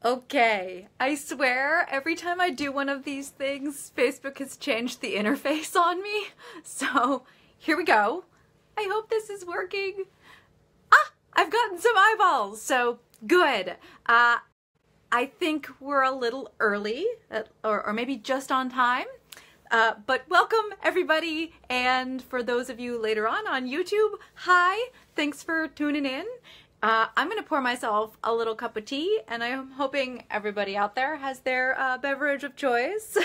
Okay, I swear every time I do one of these things, Facebook has changed the interface on me. So here we go. I hope this is working. Ah, I've gotten some eyeballs, so good. I think we're a little early, or maybe just on time. But welcome everybody, and for those of you later on YouTube, hi, thanks for tuning in. I'm going to pour myself a little cup of tea, and I'm hoping everybody out there has their beverage of choice,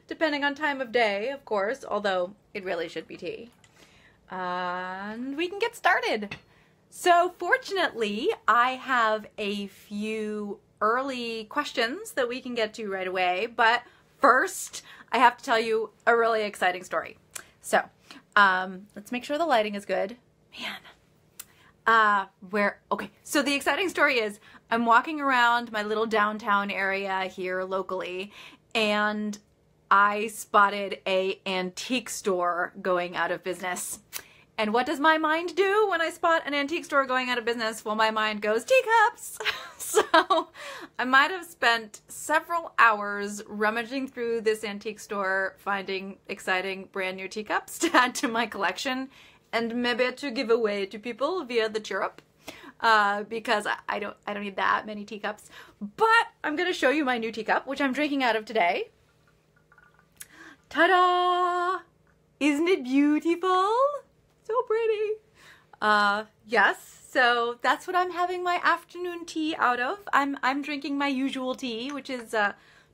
depending on time of day, of course, although it really should be tea. And we can get started. So fortunately, I have a few early questions that we can get to right away, but first, I have to tell you a really exciting story. So, let's make sure the lighting is good. Man. Okay, so the exciting story is I'm walking around my little downtown area here locally, and I spotted an antique store going out of business. And what does my mind do when I spot an antique store going out of business? Well, my mind goes, teacups! So I might have spent several hours rummaging through this antique store, finding exciting brand new teacups to add to my collection, and maybe to give away to people via the chirrup, because I don't need that many teacups. But I'm gonna show you my new teacup, which I'm drinking out of today. Ta-da! Isn't it beautiful? So pretty. Yes, so that's what I'm having my afternoon tea out of. I'm drinking my usual tea, which is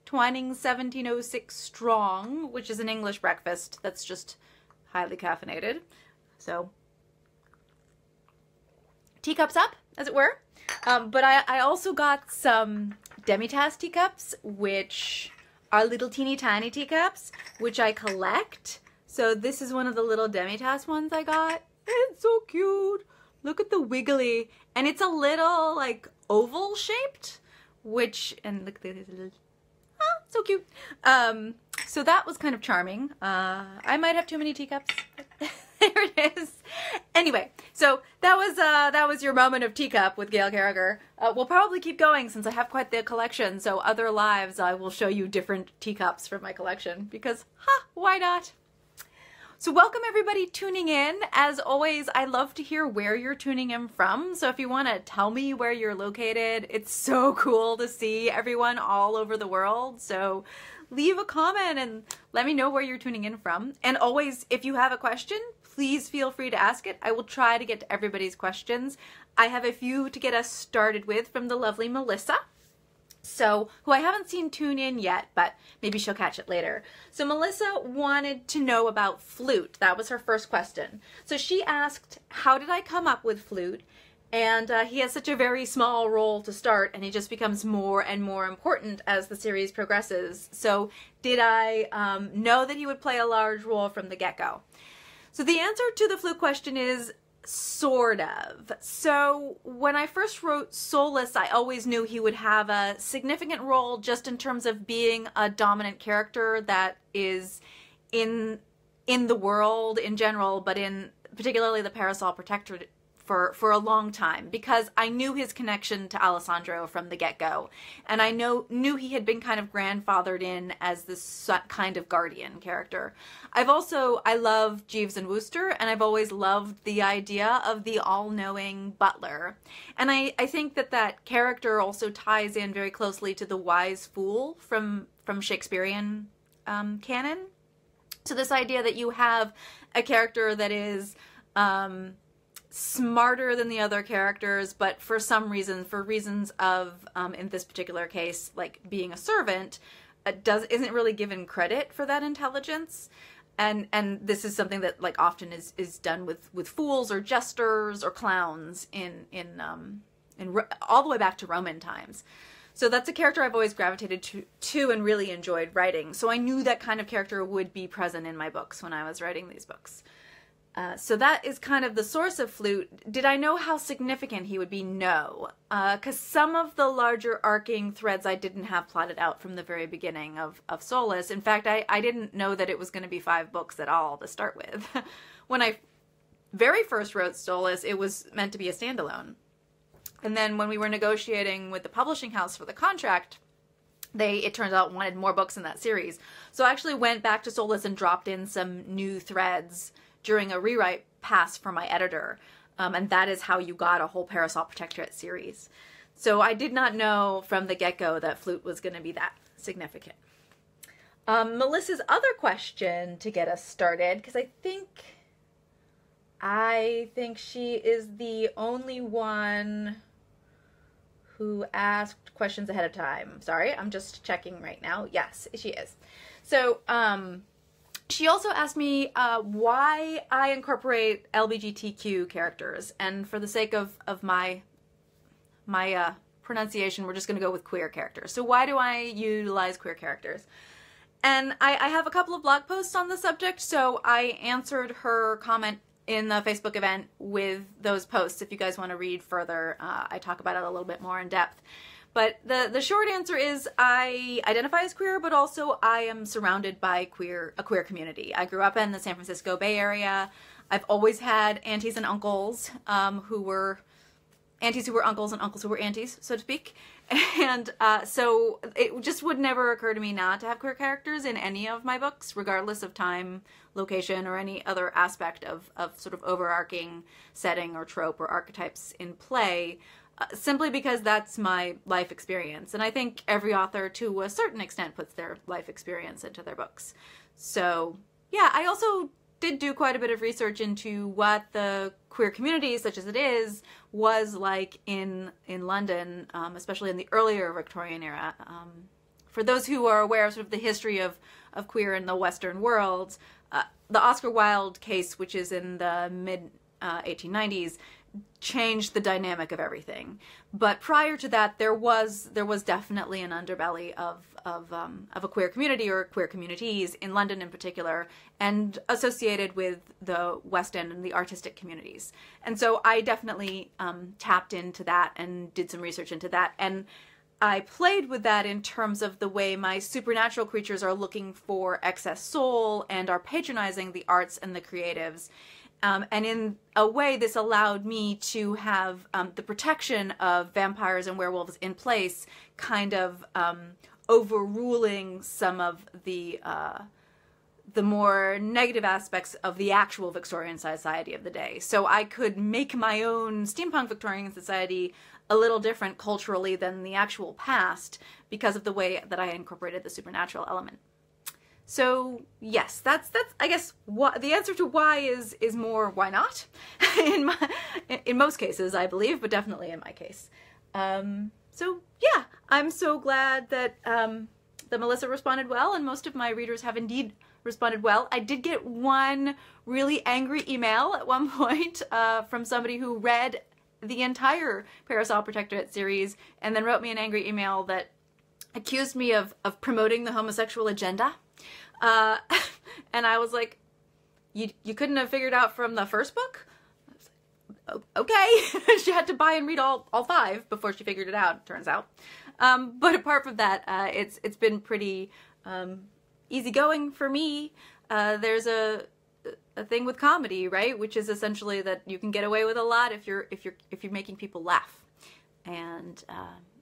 Twinings 1706 Strong, which is an English breakfast that's just highly caffeinated. So, teacups up, as it were. But I also got some Demi-Tasse teacups, which are little teeny tiny teacups, which I collect. So this is one of the little Demi-Tasse ones I got. It's so cute. Look at the wiggly. And it's a little, like, oval shaped, and look at this little, so cute. So that was kind of charming. I might have too many teacups. There it is. Anyway, so that was your moment of teacup with Gail Carriger. We'll probably keep going since I have quite the collection. So other lives, I will show you different teacups from my collection because, why not? So welcome everybody tuning in. As always, I love to hear where you're tuning in from. So if you want to tell me where you're located, it's so cool to see everyone all over the world. So leave a comment and let me know where you're tuning in from. And always, if you have a question, please feel free to ask it. I will try to get to everybody's questions. I have a few to get us started with from the lovely Melissa, so who I haven't seen tune in yet, but maybe she'll catch it later. So Melissa wanted to know about flute. That was her first question. So she asked, how did I come up with flute? And he has such a very small role to start, and he just becomes more and more important as the series progresses. So did I know that he would play a large role from the get-go? So the answer to the flute question is sort of. So when I first wrote Solus, I always knew he would have a significant role just in terms of being a dominant character that is in the world in general, but in particularly the Parasol Protectorate for a long time, because I knew his connection to Alessandro from the get-go, and I knew he had been kind of grandfathered in as this kind of guardian character. I love Jeeves and Wooster, and I've always loved the idea of the all-knowing butler, and I think that character also ties in very closely to the wise fool from Shakespearean canon. So this idea that you have a character that is smarter than the other characters, but for some reason, for reasons of, in this particular case, like being a servant, isn't really given credit for that intelligence. And this is something that like often is done with fools or jesters or clowns in all the way back to Roman times. So that's a character I've always gravitated to and really enjoyed writing. So I knew that kind of character would be present in my books when I was writing these books. So that is kind of the source of flute. Did I know how significant he would be? No. Because some of the larger arcing threads I didn't have plotted out from the very beginning of Solus. In fact, I didn't know that it was going to be 5 books at all to start with. When I very first wrote Solus, it was meant to be a standalone. And then when we were negotiating with the publishing house for the contract, they, it turns out, wanted more books in that series. So I actually went back to Soulless and dropped in some new threads during a rewrite pass for my editor. And that is how you got a whole Parasol Protectorate series. So I did not know from the get-go that Flute was going to be that significant. Melissa's other question to get us started, because I think she is the only one who asked questions ahead of time. Sorry, I'm just checking right now. Yes, she is. So, she also asked me why I incorporate LGBTQ characters, and for the sake of my pronunciation, we're just going to go with queer characters. So why do I utilize queer characters? And I have a couple of blog posts on the subject, so I answered her comment in the Facebook event with those posts. If you guys want to read further, I talk about it a little bit more in depth. But the short answer is I identify as queer, but also I am surrounded by a queer community. I grew up in the San Francisco Bay Area. I've always had aunties and uncles who were aunties who were uncles and uncles who were aunties, so to speak. And so it just would never occur to me not to have queer characters in any of my books, regardless of time, location, or any other aspect of sort of overarching setting or trope or archetypes in play. Simply because that's my life experience. And I think every author, to a certain extent, puts their life experience into their books. So, yeah, I also did do quite a bit of research into what the queer community, such as it is, was like in London, especially in the earlier Victorian era. For those who are aware of sort of the history of queer in the Western world, the Oscar Wilde case, which is in the mid-1890s, changed the dynamic of everything. But prior to that, there was definitely an underbelly of a queer community, or queer communities in London in particular, and associated with the West End and the artistic communities. And so I definitely tapped into that and did some research into that. And I played with that in terms of the way my supernatural creatures are looking for excess soul and are patronizing the arts and the creatives. And in a way, this allowed me to have the protection of vampires and werewolves in place, kind of overruling some of the more negative aspects of the actual Victorian society of the day. So I could make my own steampunk Victorian society a little different culturally than the actual past because of the way that I incorporated the supernatural element. So yes, that's I guess what the answer to why is more why not in most cases, I believe, but definitely in my case. So yeah, I'm so glad that that Melissa responded well, and most of my readers have indeed responded well. I did get one really angry email at one point from somebody who read the entire Parasol Protectorate series and then wrote me an angry email that accused me of promoting the homosexual agenda. And I was like, you couldn't have figured out from the first book? I was like, okay. She had to buy and read all 5 before she figured it out, turns out. But apart from that, it's been pretty easygoing for me. There's a thing with comedy, right? Which is essentially that you can get away with a lot if you're making people laugh. And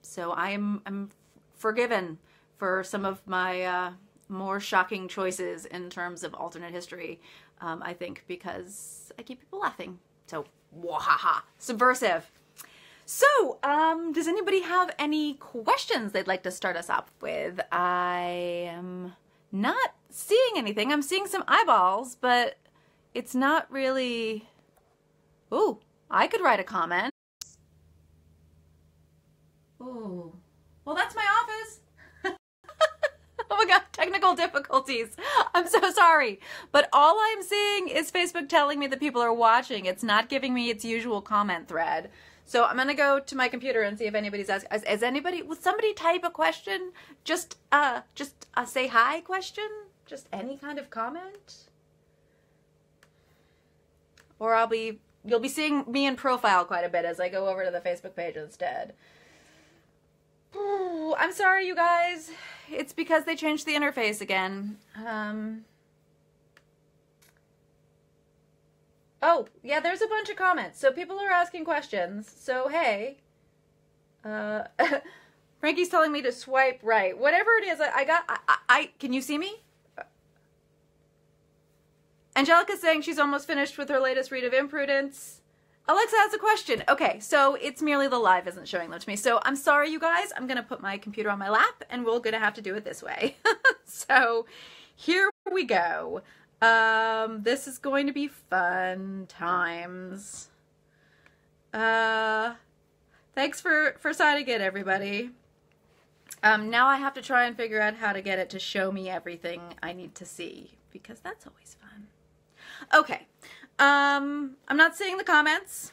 so I'm forgiven for some of my more shocking choices in terms of alternate history, I think, because I keep people laughing. So, wahaha, subversive. So, does anybody have any questions they'd like to start us off with? I am not seeing anything. I'm seeing some eyeballs, but it's not really... Ooh, I could write a comment. Ooh, well, that's my office. Oh my god, technical difficulties. I'm so sorry. But all I'm seeing is Facebook telling me that people are watching. It's not giving me its usual comment thread. So I'm gonna go to my computer and see if anybody's asking. Will somebody type a question? Just a say hi question? Just any kind of comment? Or you'll be seeing me in profile quite a bit as I go over to the Facebook page instead. Ooh, I'm sorry, you guys. It's because they changed the interface again. Oh, yeah, there's a bunch of comments. So people are asking questions. So, hey, Frankie's telling me to swipe right. Whatever it is, can you see me? Angelica's saying she's almost finished with her latest read of Imprudence. Alexa has a question. Okay, so it's merely the live isn't showing them to me. So I'm sorry, you guys. I'm going to put my computer on my lap, and we're going to have to do it this way. So here we go. This is going to be fun times. Thanks for signing it, everybody. Now I have to try and figure out how to get it to show me everything I need to see, because that's always fun. Okay. I'm not seeing the comments.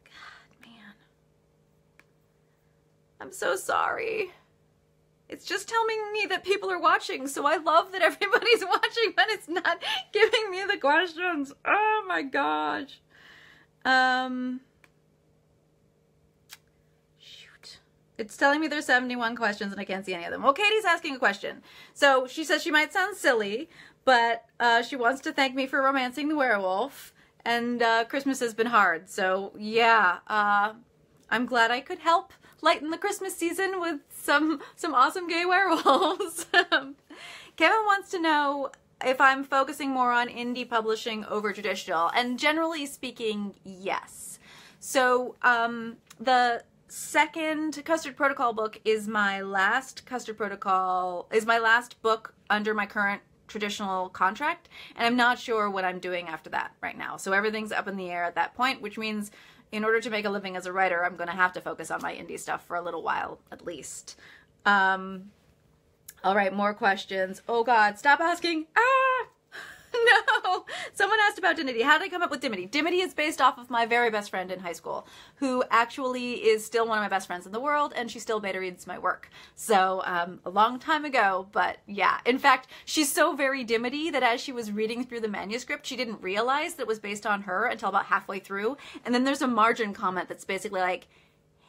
God, man. I'm so sorry. It's just telling me that people are watching, so I love that everybody's watching, but it's not giving me the questions. Oh my gosh. Shoot. It's telling me there's 71 questions and I can't see any of them. Well, Katie's asking a question. So she says she might sound silly, but she wants to thank me for romancing the werewolf, and Christmas has been hard. So yeah, I'm glad I could help lighten the Christmas season with some awesome gay werewolves. Kevin wants to know if I'm focusing more on indie publishing over traditional, and generally speaking, yes. So the second Custard Protocol book is my last book under my current traditional contract, and I'm not sure what I'm doing after that right now. So everything's up in the air at that point, which means in order to make a living as a writer, I'm going to have to focus on my indie stuff for a little while at least. All right, more questions. Oh God, stop asking. Ah! No! Someone asked about Dimity. How did I come up with Dimity? Dimity is based off of my very best friend in high school, who actually is still one of my best friends in the world, and she still beta reads my work. So, a long time ago, but yeah. In fact, she's so very Dimity that as she was reading through the manuscript, she didn't realize that it was based on her until about halfway through. And then there's a margin comment that's basically like,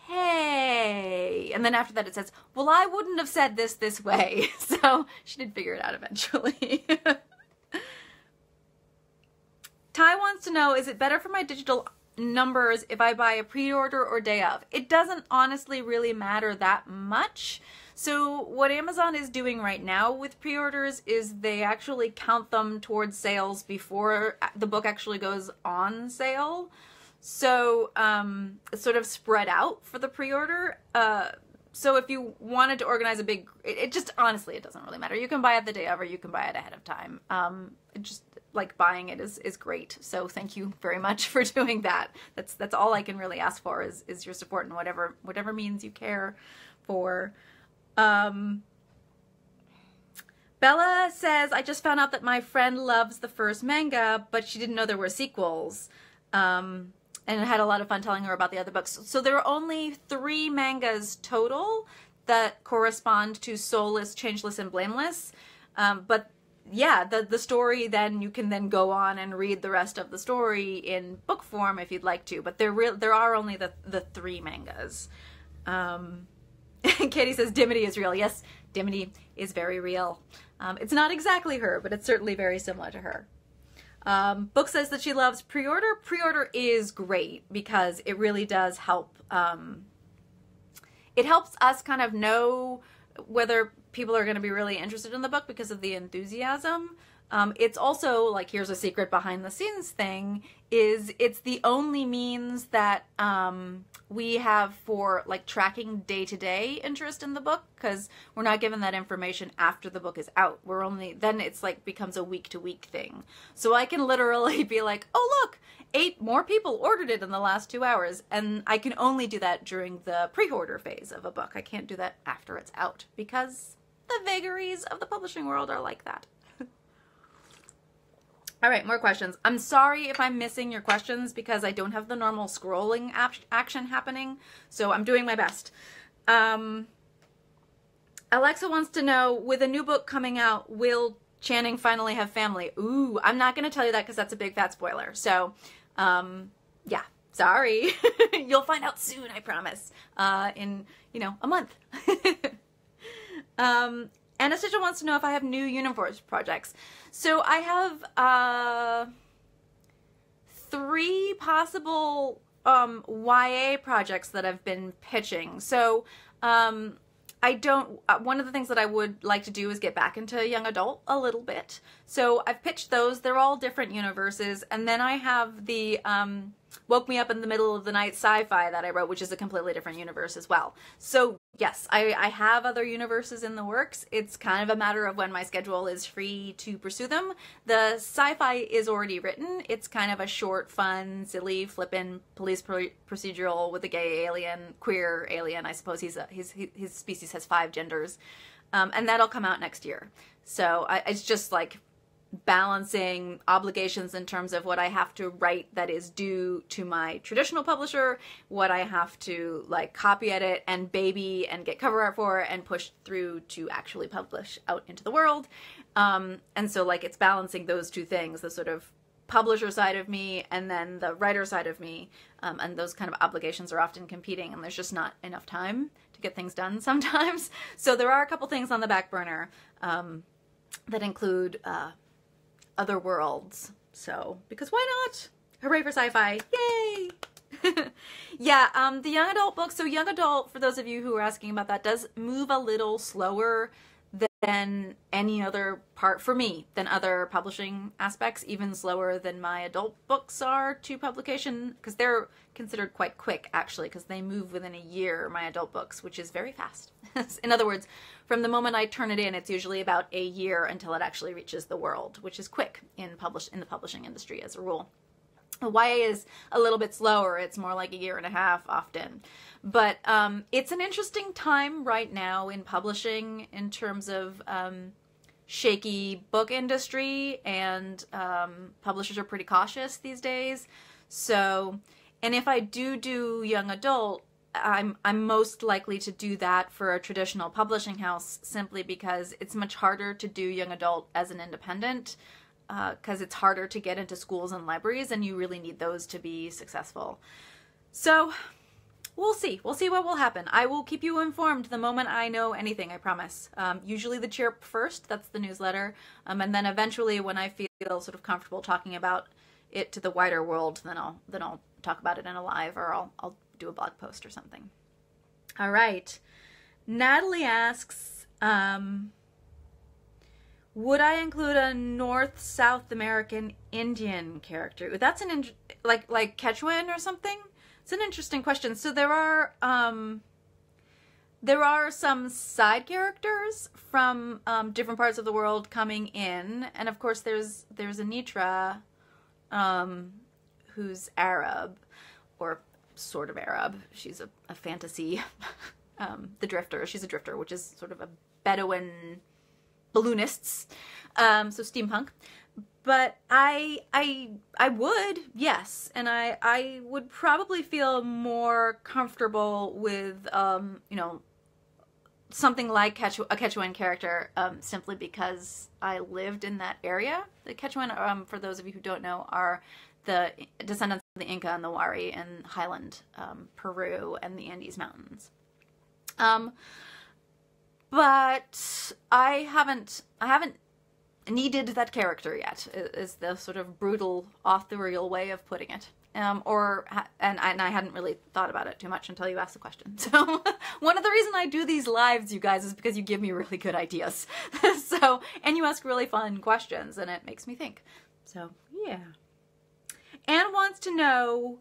hey, and then after that it says, well, I wouldn't have said this way. So she did figure it out eventually. Ty wants to know, is it better for my digital numbers if I buy a pre-order or day of? It doesn't honestly really matter that much. So what Amazon is doing right now with pre-orders is they actually count them towards sales before the book actually goes on sale. So it's sort of spread out for the pre-order. So if you wanted to organize a big, it just, honestly, it doesn't really matter. You can buy it the day of, or you can buy it ahead of time. It just, like, buying it is great. So thank you very much for doing that. That's all I can really ask for is your support in whatever means you care for. Bella says, I just found out that my friend loves the first manga, but she didn't know there were sequels. And I had a lot of fun telling her about the other books. So there are only 3 mangas total that correspond to Soulless, Changeless, and Blameless. But yeah, the story, then you can then go on and read the rest of the story in book form if you'd like to. But there are only the 3 mangas. Katie says Dimity is real. Yes, Dimity is very real. It's not exactly her, but it's certainly very similar to her. Book says that she loves pre-order. Pre-order is great because it really does help. It helps us kind of know whether people are going to be really interested in the book because of the enthusiasm. It's also, like, here's a secret behind the scenes thing, is it's the only means that we have for, like, tracking day-to-day interest in the book, because we're not given that information after the book is out. We're only, then it's like becomes a week-to-week thing. So I can literally be like, oh look, 8 more people ordered it in the last 2 hours, and I can only do that during the pre-order phase of a book. I can't do that after it's out, because the vagaries of the publishing world are like that. All right, more questions. I'm sorry if I'm missing your questions because I don't have the normal scrolling action happening, so I'm doing my best. Alexa wants to know, with a new book coming out, will Channing finally have family? Ooh, I'm not going to tell you that because that's a big fat spoiler. So, yeah, sorry. You'll find out soon, I promise, in, a month. Anastasia wants to know if I have new universe projects. So I have 3 possible YA projects that I've been pitching. So I don't, one of the things that I would like to do is get back into young adult a little bit. So I've pitched those. They're all different universes. And then I have the Woke Me Up in the Middle of the Night sci-fi that I wrote, which is a completely different universe as well. So yes, I have other universes in the works. It's kind of a matter of when my schedule is free to pursue them. The sci-fi is already written. It's kind of a short, fun, silly, flippin' police procedural with a gay alien, queer alien. I suppose his species has 5 genders. And that'll come out next year. So it's just like balancing obligations in terms of what I have to write that is due to my traditional publisher, what I have to like copy edit and baby and get cover art for and push through to actually publish out into the world. And so like it's balancing those two things, the sort of publisher side of me and then the writer side of me. And those kind of obligations are often competing and there's just not enough time to get things done sometimes. So there are a couple things on the back burner that include other worlds. So, because why not? Hooray for sci-fi. Yay! Yeah, the young adult book. So young adult, for those of you who are asking about that, does move a little slower than any other part, for me, than other publishing aspects, even slower than my adult books are to publication, because they're considered quite quick, actually, because they move within a year, my adult books, which is very fast. In other words, from the moment I turn it in, it's usually about a year until it actually reaches the world, which is quick in the publishing industry as a rule. YA is a little bit slower. It's more like a year and a half often. But it's an interesting time right now in publishing in terms of shaky book industry, and publishers are pretty cautious these days. So, and if I do young adult, I'm most likely to do that for a traditional publishing house simply because it's much harder to do young adult as an independent, because it's harder to get into schools and libraries, and you really need those to be successful. So we'll see. We'll see what will happen. I will keep you informed the moment I know anything, I promise. Usually the Chirp first, that's the newsletter, and then eventually when I feel sort of comfortable talking about it to the wider world, then I'll talk about it in a live, or I'll do a blog post or something. All right. Natalie asks, would I include a North-South American Indian character? That's like Quechuan or something? It's an interesting question. So there are some side characters from different parts of the world coming in, and of course there's Anitra, who's Arab, or sort of Arab. She's a fantasy, the Drifter. She's a drifter, which is sort of a Bedouin balloonists, so steampunk. But I would, yes, and I would probably feel more comfortable with you know, something like a Quechuan character, simply because I lived in that area. The Quechuan, for those of you who don't know, are the descendants of the Inca and the Wari in highland Peru and the Andes Mountains. But I haven't needed that character yet, is the sort of brutal authorial way of putting it. And I hadn't really thought about it too much until you asked the question. So one of the reasons I do these lives, you guys, is because you give me really good ideas. So, and you ask really fun questions, and it makes me think. So, yeah. Anne wants to know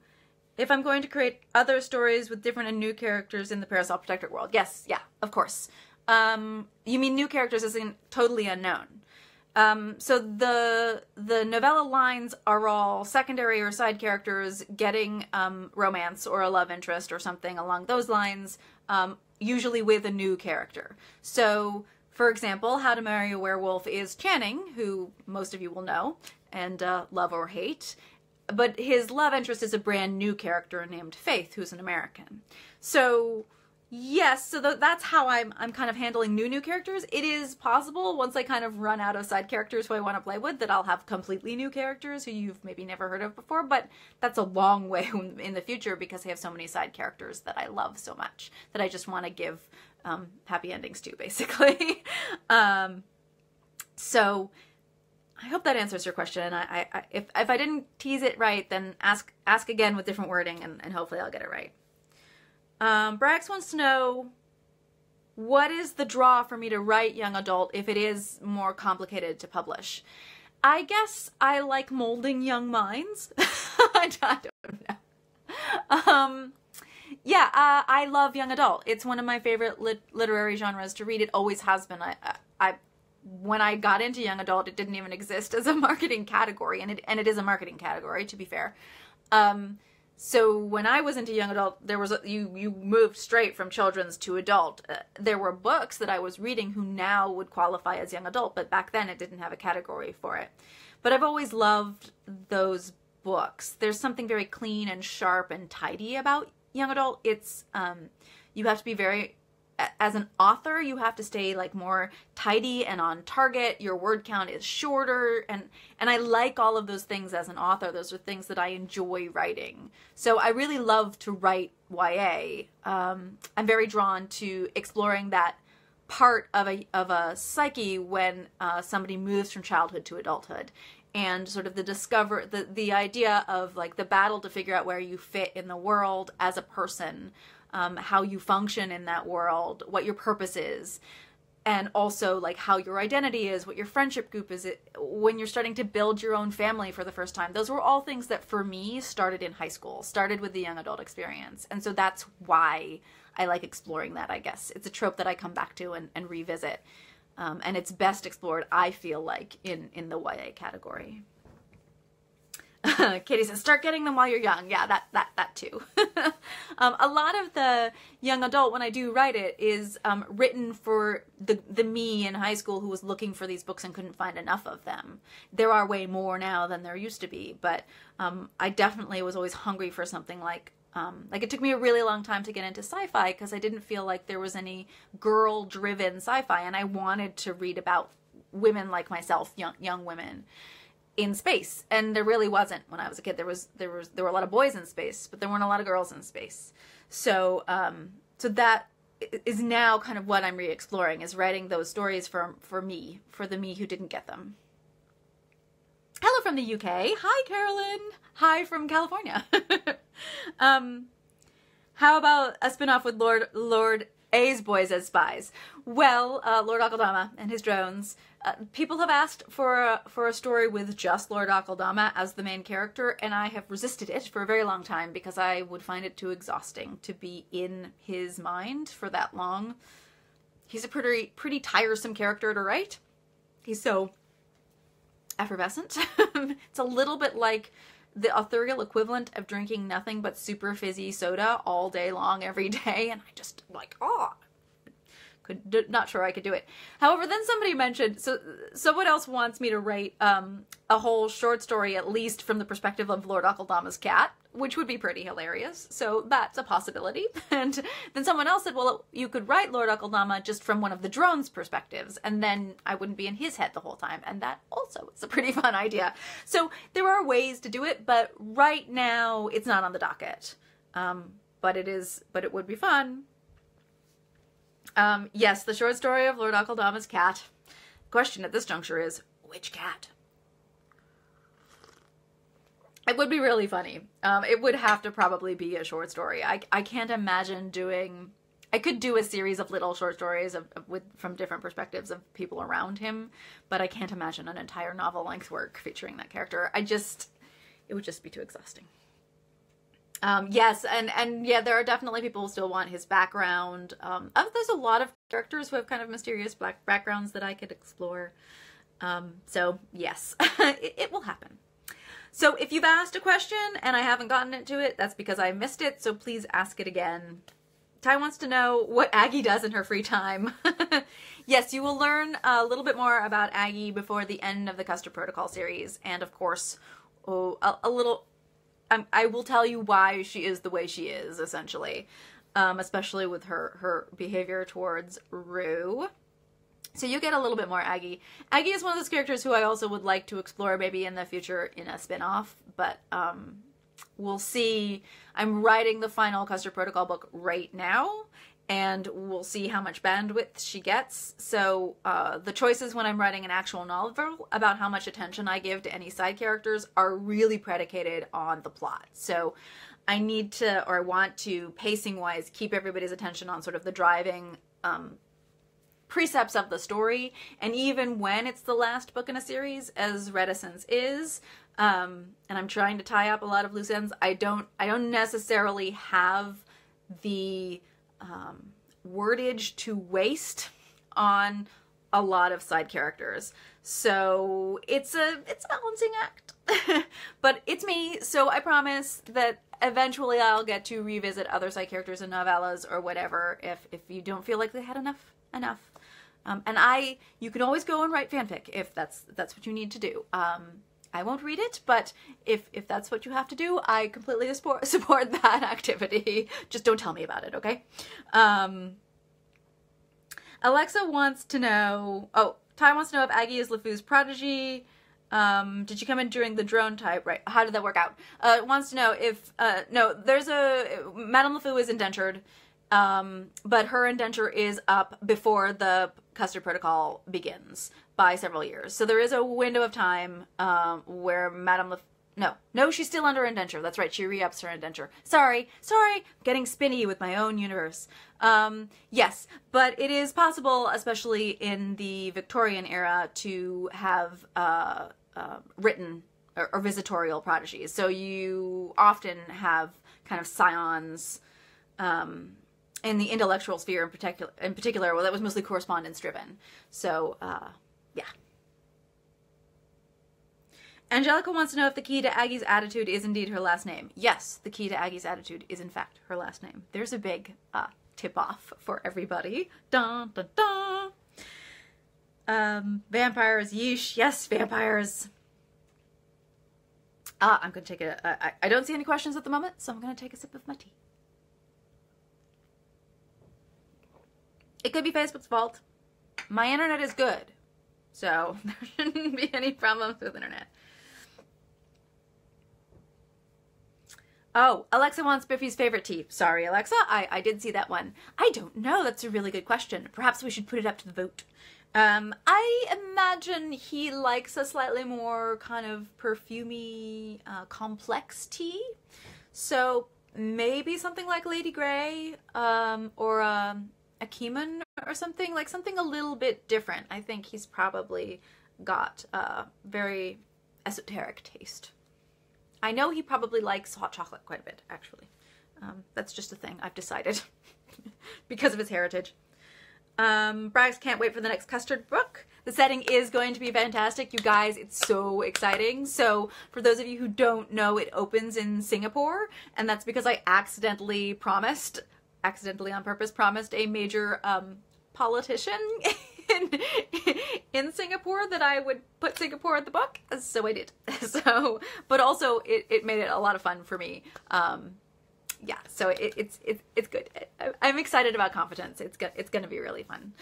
if I'm going to create other stories with different and new characters in the Parasol Protectorate world. Yes, yeah, of course. You mean new characters as in totally unknown. So the novella lines are all secondary or side characters getting romance or a love interest or something along those lines, usually with a new character. So, for example, How to Marry a Werewolf is Channing, who most of you will know and love or hate. But his love interest is a brand new character named Faith, who's an American. So, yes, so that's how I'm kind of handling new characters. It is possible, once I kind of run out of side characters who I want to play with, that I'll have completely new characters who you've maybe never heard of before, but that's a long way in the future because I have so many side characters that I love so much that I just want to give happy endings to, basically. So I hope that answers your question. If I didn't tease it right, then ask again with different wording, and hopefully I'll get it right. Brax wants to know, what is the draw for me to write young adult if it is more complicated to publish? I guess I like molding young minds. I don't know. Yeah, I love young adult. It's one of my favorite literary genres to read. It always has been. When I got into young adult, it didn't even exist as a marketing category, and it is a marketing category, to be fair. So when I was into young adult, there was you moved straight from children's to adult. There were books that I was reading who now would qualify as young adult, but back then it didn't have a category for it. But I've always loved those books. There's something very clean and sharp and tidy about young adult. It's you have to be very, as an author, you have to stay like more tidy and on target. Your word count is shorter, and I like all of those things as an author. Those are things that I enjoy writing. So I really love to write YA. I'm very drawn to exploring that part of a psyche when somebody moves from childhood to adulthood, and sort of the idea of like the battle to figure out where you fit in the world as a person. How you function in that world, what your purpose is, and also like how your identity is, what your friendship group is, when you're starting to build your own family for the first time. Those were all things that for me started in high school, started with the young adult experience. And so that's why I like exploring that, I guess. It's a trope that I come back to and revisit. And it's best explored, I feel like, in the YA category. Katie says, start getting them while you're young. Yeah, that too. A lot of the young adult, when I do write it, is written for the me in high school who was looking for these books and couldn't find enough of them. There are way more now than there used to be, but I definitely was always hungry for something like it took me a really long time to get into sci-fi because I didn't feel like there was any girl-driven sci-fi, and I wanted to read about women like myself, young women in space, and there really wasn't when I was a kid. There were a lot of boys in space, but there weren't a lot of girls in space. So so that is now kind of what I'm re-exploring, is writing those stories for the me who didn't get them. Hello from the UK. Hi, Carolyn. Hi from California. How about a spin-off with Lord A's boys as spies? Well, Lord Akaldama and his drones. People have asked for a story with just Lord Akaldama as the main character, and I have resisted it for a very long time because I would find it too exhausting to be in his mind for that long. He's a pretty tiresome character to write. He's so effervescent. It's a little bit like the authorial equivalent of drinking nothing but super fizzy soda all day long every day, and I just like, not sure I could do it. However, then somebody mentioned, so someone else wants me to write a whole short story, at least from the perspective of Lord Akaldama's cat, which would be pretty hilarious. So that's a possibility. And then someone else said, well, you could write Lord Akaldama just from one of the drones' perspectives, and then I wouldn't be in his head the whole time. And that also is a pretty fun idea. So there are ways to do it, but right now it's not on the docket. But it would be fun. Yes, the short story of Lord Akaldama's cat. Question at this juncture is, which cat? It would be really funny. It would have to probably be a short story. I can't imagine doing... I could do a series of little short stories from different perspectives of people around him, but I can't imagine an entire novel-length work featuring that character. It would just be too exhausting. Yes, and yeah, there are definitely people who still want his background. There's a lot of characters who have kind of mysterious black backgrounds that I could explore. So yes, it will happen. So if you've asked a question and I haven't gotten into it, that's because I missed it, so please ask it again. Ty wants to know what Aggie does in her free time. Yes, you will learn a little bit more about Aggie before the end of the Custard Protocol series, and of course, a little... I will tell you why she is the way she is, essentially, especially with her behavior towards Rue. So you get a little bit more Aggie. Aggie is one of those characters who I also would like to explore maybe in the future in a spin-off, but we'll see. I'm writing the final Custard Protocol book right now, and we'll see how much bandwidth she gets. So the choices when I'm writing an actual novel about how much attention I give to any side characters are really predicated on the plot. So I need to, or I want to, pacing-wise, keep everybody's attention on sort of the driving precepts of the story. And even when it's the last book in a series, as Reticence is, and I'm trying to tie up a lot of loose ends, I don't necessarily have the wordage to waste on a lot of side characters. So it's a balancing act. But it's me, so I promise that eventually I'll get to revisit other side characters in novellas or whatever if you don't feel like they had enough. And you can always go and write fanfic if that's what you need to do. I won't read it, but if that's what you have to do, I completely support that activity. Just don't tell me about it, okay? Alexa wants to know, Ty wants to know if Aggie is LeFou's prodigy. Did she come in during the drone type? Right. How did that work out? Wants to know if, no, Madame LeFou is indentured, but her indenture is up before the custard protocol begins by several years. So there is a window of time, where Madame no, she's still under indenture. That's right. She re-ups her indenture. Sorry. I'm getting spinny with my own universe. Yes, but it is possible, especially in the Victorian era, to have, written or visitorial prodigies. So you often have kind of scions, in the intellectual sphere in particular, well, that was mostly correspondence driven. So, yeah. Angelica wants to know if the key to Aggie's attitude is indeed her last name. Yes, the key to Aggie's attitude is in fact her last name. There's a big tip-off for everybody. Dun, dun, dun. Vampires, yeesh. Yes, vampires. I'm going to take I don't see any questions at the moment, so I'm going to take a sip of my tea. It could be Facebook's fault. My internet is good, so there shouldn't be any problems with internet. Oh, Alexa wants Biffy's favorite tea. Sorry, Alexa, I did see that one. I don't know. That's a really good question. Perhaps we should put it up to the vote. I imagine he likes a slightly more kind of perfumey, complex tea. So maybe something like Lady Grey, or a Keeman or something, like something a little bit different. I think he's probably got a very esoteric taste. I know he probably likes hot chocolate quite a bit, actually. That's just a thing I've decided because of his heritage. Braggs can't wait for the next custard book. The setting is going to be fantastic, you guys. It's so exciting. So for those of you who don't know, it opens in Singapore, and that's because I accidentally on purpose promised a major politician in Singapore that I would put Singapore in the book, so I did. So, but also it made it a lot of fun for me. Yeah, so it's good. I'm excited about Competence. It's gonna be really fun.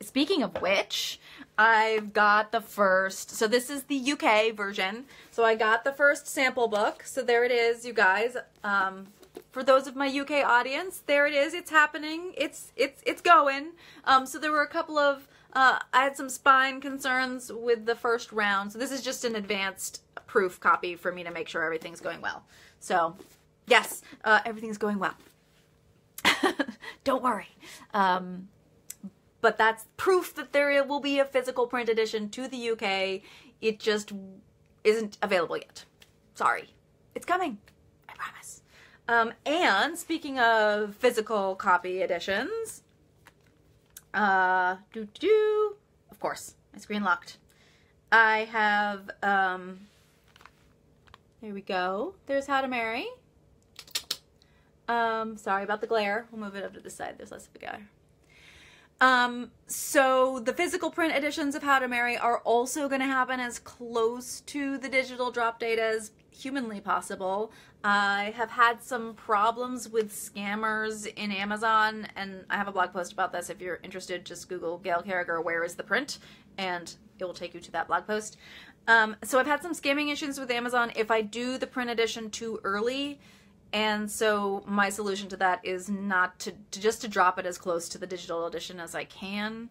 Speaking of which, I've got the first. So this is the UK version. So I got the first sample book. So there it is, you guys. For those of my UK audience, there it is. It's happening. It's going. So there were a couple of. I had some spine concerns with the first round. So this is just an advanced proof copy for me to make sure everything's going well. So. Yes, everything's going well. Don't worry. But that's proof that there will be a physical print edition to the UK. It just isn't available yet. Sorry. It's coming. I promise. And speaking of physical copy editions, of course, my screen locked. I have, here we go. There's How to Marry. Sorry about the glare. We'll move it up to the side. There's less of a glare. So the physical print editions of How to Marry are also going to happen as close to the digital drop date as humanly possible. I have had some problems with scammers in Amazon, and I have a blog post about this. If you're interested, just Google Gail Carriger, where is the print? And it will take you to that blog post. So I've had some scamming issues with Amazon. If I do the print edition too early, And so my solution to that is not to just to drop it as close to the digital edition as I can.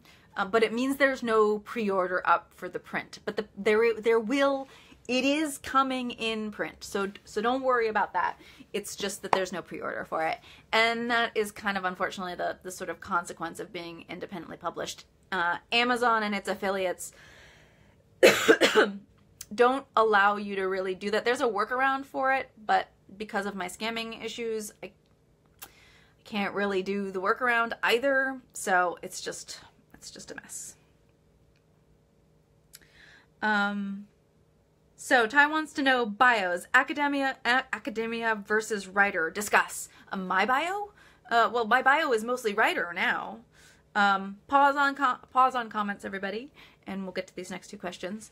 But it means there's no pre-order up for the print. But it is coming in print. So don't worry about that. It's just that there's no pre-order for it. And that is kind of unfortunately the sort of consequence of being independently published. Amazon and its affiliates don't allow you to really do that. There's a workaround for it, but because of my scamming issues, I can't really do the workaround either. So it's just a mess. So Ty wants to know bios, academia versus writer. Discuss. My bio? Well, my bio is mostly writer now. Pause on comments, everybody, and we'll get to these next two questions.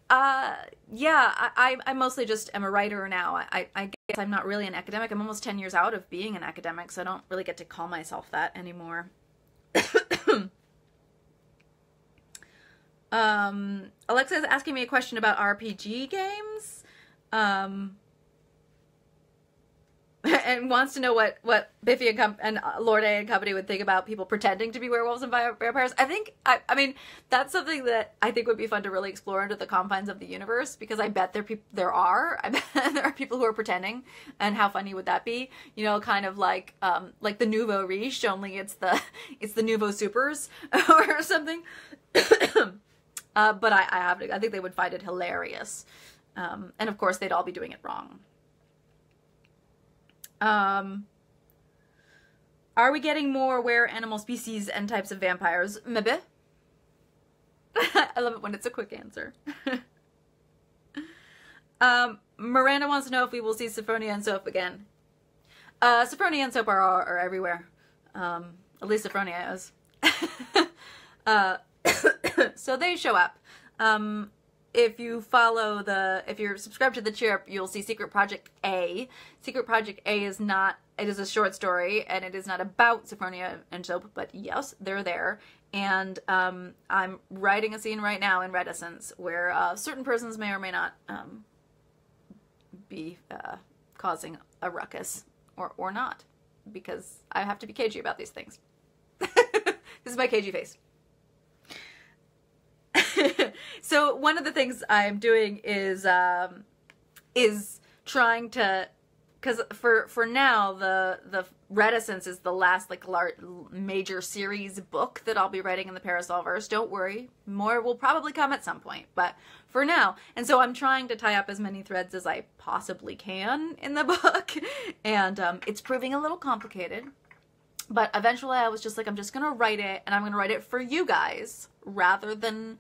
Yeah, I mostly just am a writer now. I guess I'm not really an academic. I'm almost 10 years out of being an academic, so I don't really get to call myself that anymore. Alexa is asking me a question about RPG games. And wants to know what Biffy and Lord A and company would think about people pretending to be werewolves and vampires. I mean, that's something that I think would be fun to really explore under the confines of the universe, because I bet there are people who are pretending, and how funny would that be? You know, kind of like the Nouveau Riche, only it's the Nouveau Supers or something. But I think they would find it hilarious. And of course they'd all be doing it wrong. Are we getting more rare animal species and types of vampires? Maybe. I love it when it's a quick answer. Miranda wants to know if we will see Sophronia and Soap again. Sophronia and Soap are everywhere. At least Sophronia is. So they show up. If you're subscribed to the Chirp, you'll see Secret Project A. Secret Project A is a short story, and it is not about Sophronia and Soap, but yes, they're there. And I'm writing a scene right now in Reticence where certain persons may or may not be causing a ruckus, or not, because I have to be cagey about these things. This is my cagey face. So one of the things I'm doing is trying to, because for now the Reticence is the last major series book that I'll be writing in the Parasolverse. Don't worry, more will probably come at some point, but for now. And so I'm trying to tie up as many threads as I possibly can in the book, and it's proving a little complicated. But eventually I was just like, I'm just gonna write it, and I'm gonna write it for you guys rather than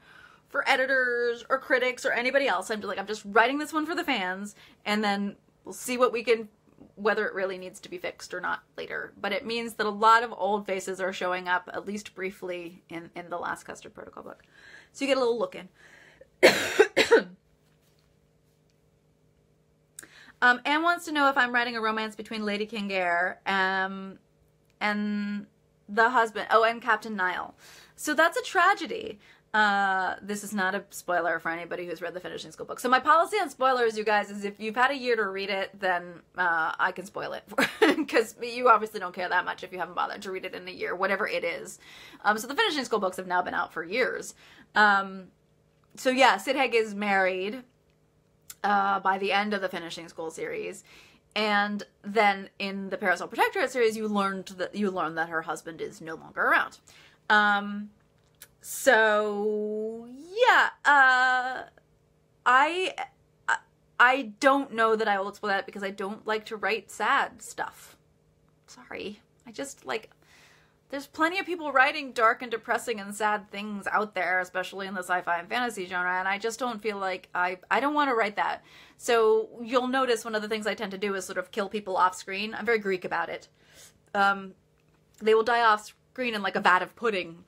for editors or critics or anybody else. I'm just writing this one for the fans, and then we'll see whether it really needs to be fixed or not later. But it means that a lot of old faces are showing up, at least briefly, in the last Custard Protocol book. So you get a little look in. Anne wants to know if I'm writing a romance between Lady Kingair and the husband, and Captain Nile. So that's a tragedy. This is not a spoiler for anybody who's read the Finishing School book. So my policy on spoilers, you guys, is if you've had a year to read it, then I can spoil it. Because you obviously don't care that much if you haven't bothered to read it in a year, whatever it is. So the Finishing School books have now been out for years. So yeah, Sid Haig is married by the end of the Finishing School series. And then in the Parasol Protectorate series, you learn that her husband is no longer around. So yeah, I don't know that I will explore that, because I don't like to write sad stuff. Sorry. There's plenty of people writing dark and depressing and sad things out there, especially in the sci-fi and fantasy genre, and I just don't feel like I don't want to write that. So you'll notice one of the things I tend to do is sort of kill people off screen. I'm very Greek about it. They will die off screen in like a vat of pudding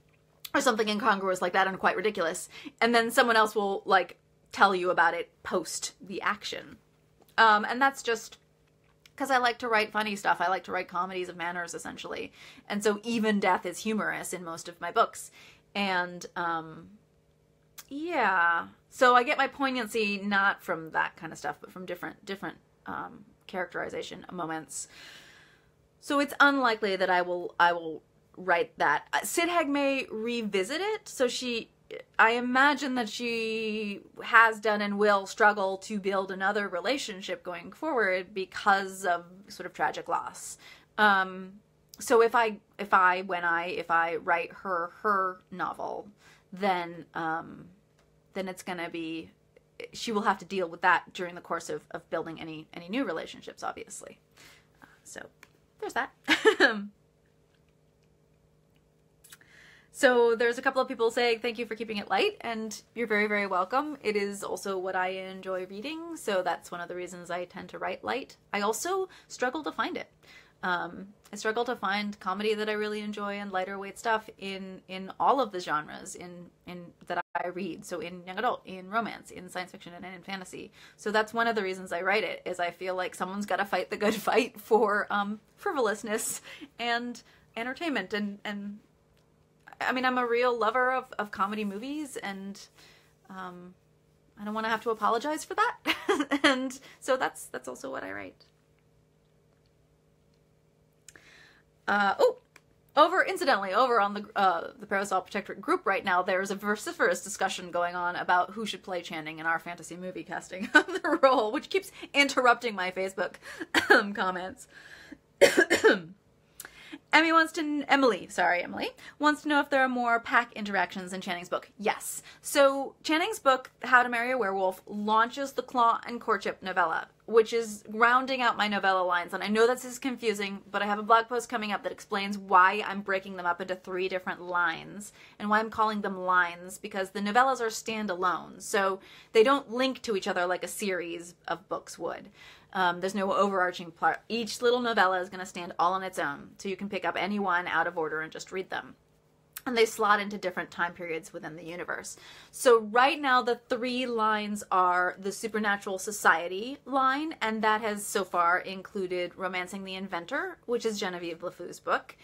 or something incongruous like that, and quite ridiculous. And then someone else will tell you about it post the action. And that's just because I like to write funny stuff. I like to write comedies of manners, essentially. And so even death is humorous in most of my books. And, yeah. So I get my poignancy not from that kind of stuff, but from different characterization moments. So it's unlikely that I will write that. Sid Haig may revisit it, so I imagine that she has done and will struggle to build another relationship going forward because of sort of tragic loss. So if I write her novel, then it's gonna be, she will have to deal with that during the course of building any new relationships, obviously. So there's that. So there's a couple of people saying thank you for keeping it light, and you're very, very welcome. It is also what I enjoy reading, so that's one of the reasons I tend to write light. I also struggle to find it. I struggle to find comedy that I really enjoy and lighter weight stuff in all of the genres in that I read. So in young adult, in romance, in science fiction, and in fantasy. So that's one of the reasons I write it, is I feel like someone's got to fight the good fight for frivolousness and entertainment. And I mean, I'm a real lover of comedy movies, and I don't want to have to apologize for that. And so that's also what I write. Incidentally, over on the Parasol Protectorate group right now, there's a vociferous discussion going on about who should play Channing in our fantasy movie casting of the role, which keeps interrupting my Facebook comments. Emily wants to know if there are more pack interactions in Channing's book. Yes. So Channing's book, How to Marry a Werewolf, launches the Claw and Courtship novella, which is rounding out my novella lines. And I know this is confusing, but I have a blog post coming up that explains why I'm breaking them up into 3 different lines and why I'm calling them lines, because the novellas are standalone. So they don't link to each other like a series of books would. There's no overarching plot. Each little novella is going to stand all on its own, so you can pick up any one out of order and just read them. And they slot into different time periods within the universe. So right now the 3 lines are the Supernatural Society line, and that has so far included Romancing the Inventor, which is Genevieve LeFou's book,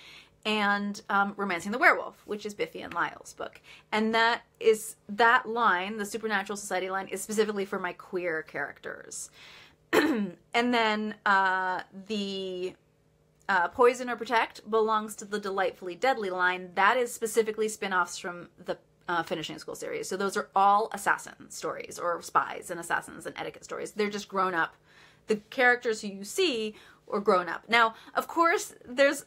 and Romancing the Werewolf, which is Biffy and Lyle's book. And that line, the Supernatural Society line, is specifically for my queer characters. And then the Poison or Protect belongs to the Delightfully Deadly line. That is specifically spin-offs from the Finishing School series. So those are all assassin stories, or spies and assassins and etiquette stories. They're just grown up. The characters who you see are grown up. Now, of course, there's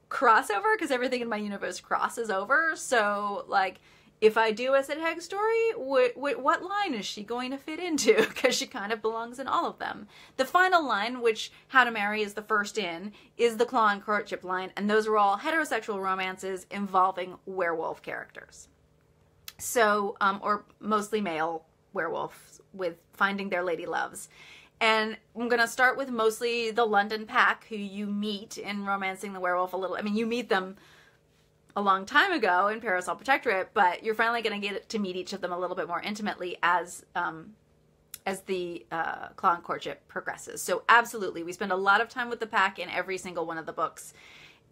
crossover, because everything in my universe crosses over. So, like, if I do a Sid Haig story, what line is she going to fit into? Because she kind of belongs in all of them. The final line, which How to Marry is the first in, is the Claw and Courtship line, and those are all heterosexual romances involving werewolf characters. So, or mostly male werewolves with finding their lady loves. And I'm going to start with mostly the London pack, who you meet in Romancing the Werewolf a little. I mean, you meet them a long time ago in Parasol Protectorate, but you're finally going to get to meet each of them a little bit more intimately as the Claw and Courtship progresses. So absolutely, we spend a lot of time with the pack in every single one of the books.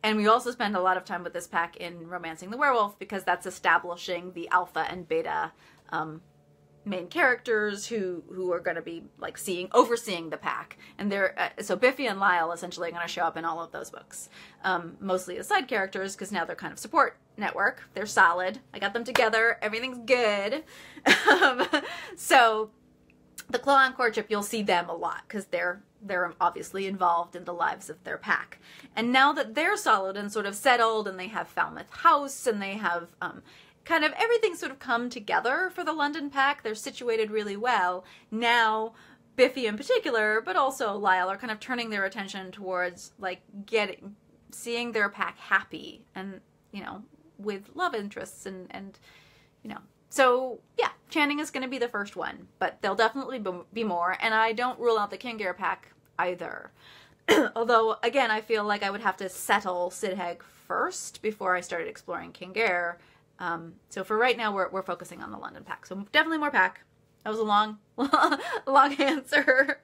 And we also spend a lot of time with this pack in Romancing the Werewolf, because that's establishing the alpha and beta main characters who are going to be like overseeing the pack. And they're so Biffy and Lyle essentially are going to show up in all of those books, mostly as side characters, because now they're kind of support network. They're solid. I got them together. Everything's good. So the Claw and Courtship, you'll see them a lot, because they're obviously involved in the lives of their pack. And now that they're solid and sort of settled, and they have Falmouth House, and they have kind of everything sort of come together for the London pack, they're situated really well. Now, Biffy in particular, but also Lyle, are kind of turning their attention towards, like, seeing their pack happy, and, you know, with love interests, and you know. So, yeah, Channing is going to be the first one, but there'll definitely be more, and I don't rule out the Kingair pack either. Although, again, I feel like I would have to settle Sid Haig first before I started exploring Kingair. So for right now, we're focusing on the London pack. So definitely more pack. That was a long, long answer.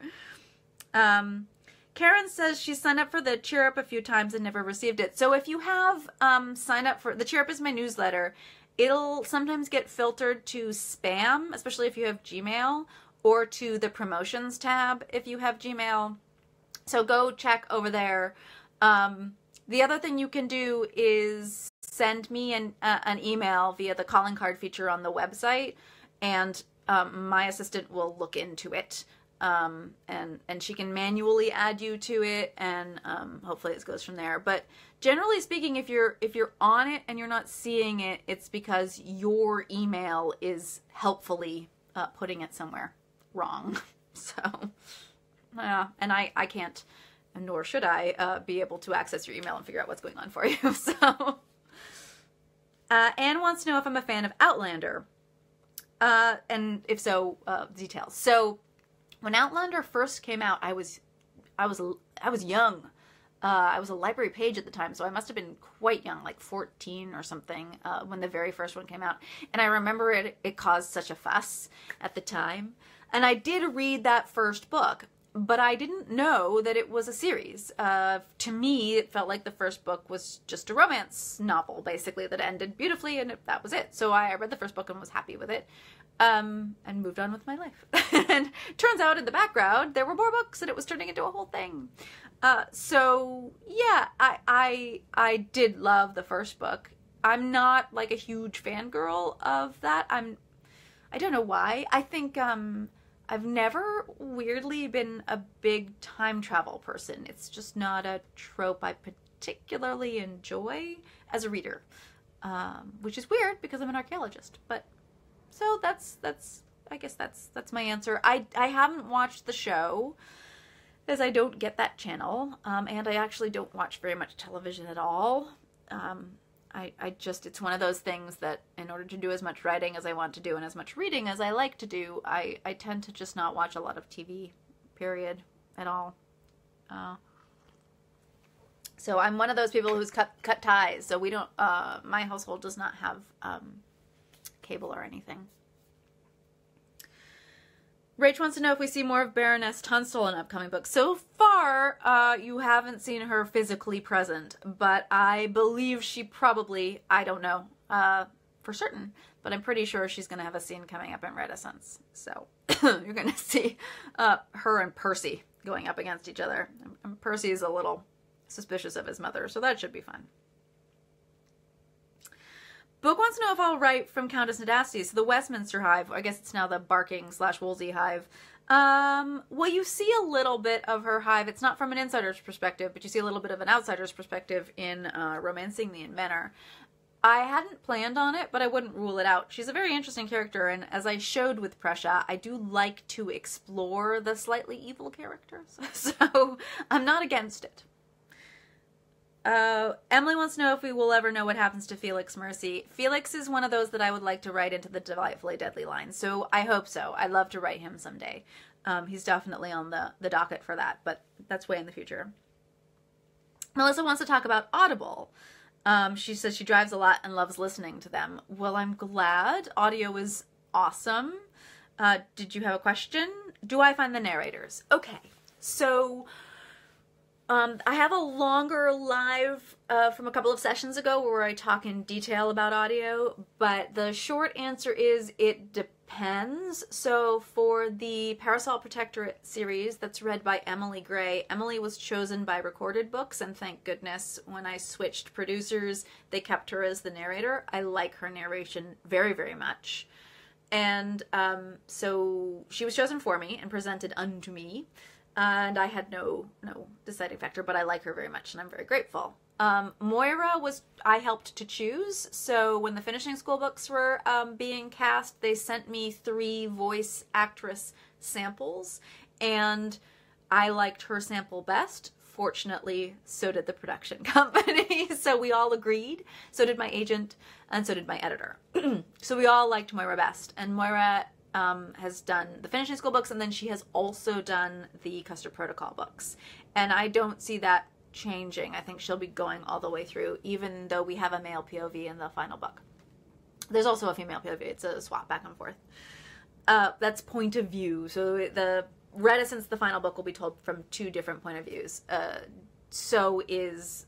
Karen says she signed up for the Cheer Up a few times and never received it. So if you have signed up for the Cheer Up is my newsletter, it'll sometimes get filtered to spam, especially if you have Gmail, or to the promotions tab if you have Gmail. So go check over there. The other thing you can do is send me an email via the calling card feature on the website, and my assistant will look into it. And she can manually add you to it, and hopefully it goes from there. But generally speaking, if you're on it and you're not seeing it, it's because your email is helpfully putting it somewhere wrong. So, and I can't, nor should I, be able to access your email and figure out what's going on for you. So, Anne wants to know if I'm a fan of Outlander, and if so, details. So, when Outlander first came out, I was young. I was a library page at the time, so I must have been quite young, like 14 or something, when the very first one came out. And I remember it caused such a fuss at the time. And I did read that first book, but I didn't know that it was a series. To me, it felt like the first book was just a romance novel, basically, that ended beautifully, and that was it. So I read the first book and was happy with it. And moved on with my life. And turns out in the background, there were more books and it was turning into a whole thing. So yeah, I did love the first book. I'm not like a huge fangirl of that. I don't know why. I think, I've never weirdly been a big time travel person. It's just not a trope I particularly enjoy as a reader. Which is weird because I'm an archaeologist, but so I guess that's my answer. I haven't watched the show, as I don't get that channel, and I actually don't watch very much television at all. It's one of those things that in order to do as much writing as I want to do and as much reading as I like to do, I tend to just not watch a lot of TV, period, at all. So I'm one of those people who's cut ties, so we don't, my household does not have, cable or anything. Rach wants to know if we see more of Baroness Tunstall in upcoming books. So far, you haven't seen her physically present, but I believe she probably, I don't know for certain, but I'm pretty sure she's going to have a scene coming up in Reticence. So you're going to see her and Percy going up against each other. And Percy is a little suspicious of his mother, so that should be fun. Book wants to know if I'll write from Countess Nadasti's, the Westminster Hive. I guess it's now the Barking/Wolsey Hive. Well, you see a little bit of her hive. It's not from an insider's perspective, but you see a little bit of an outsider's perspective in Romancing the Inventor. I hadn't planned on it, but I wouldn't rule it out. She's a very interesting character, and as I showed with Prussia, I do like to explore the slightly evil characters, so I'm not against it. Emily wants to know if we will ever know what happens to Felix Mercy. Felix is one of those that I would like to write into the Delightfully Deadly line, so I hope so. I'd love to write him someday. He's definitely on the docket for that, but that's way in the future. Melissa wants to talk about Audible. She says she drives a lot and loves listening to them. Well, I'm glad. Audio is awesome. Did you have a question? Do I find the narrators? Okay, so I have a longer live from a couple of sessions ago where I talk in detail about audio, but the short answer is it depends. So for the Parasol Protectorate series that's read by Emily Gray, Emily was chosen by Recorded Books, and thank goodness when I switched producers, they kept her as the narrator. I like her narration very, very much. And so she was chosen for me and presented unto me. And I had no deciding factor, but I like her very much, and I'm very grateful. Moira I helped to choose, so when the Finishing School books were being cast, they sent me 3 voice actress samples, and I liked her sample best. Fortunately, so did the production company, so we all agreed. So did my agent, and so did my editor. So we all liked Moira best, and Moira has done the Finishing School books, and then she has also done the Custer Protocol books. And I don't see that changing. I think she'll be going all the way through, even though we have a male POV in the final book. There's also a female POV. It's a swap back and forth. That's point of view. So the Reticence, the final book, will be told from 2 different point of views. So is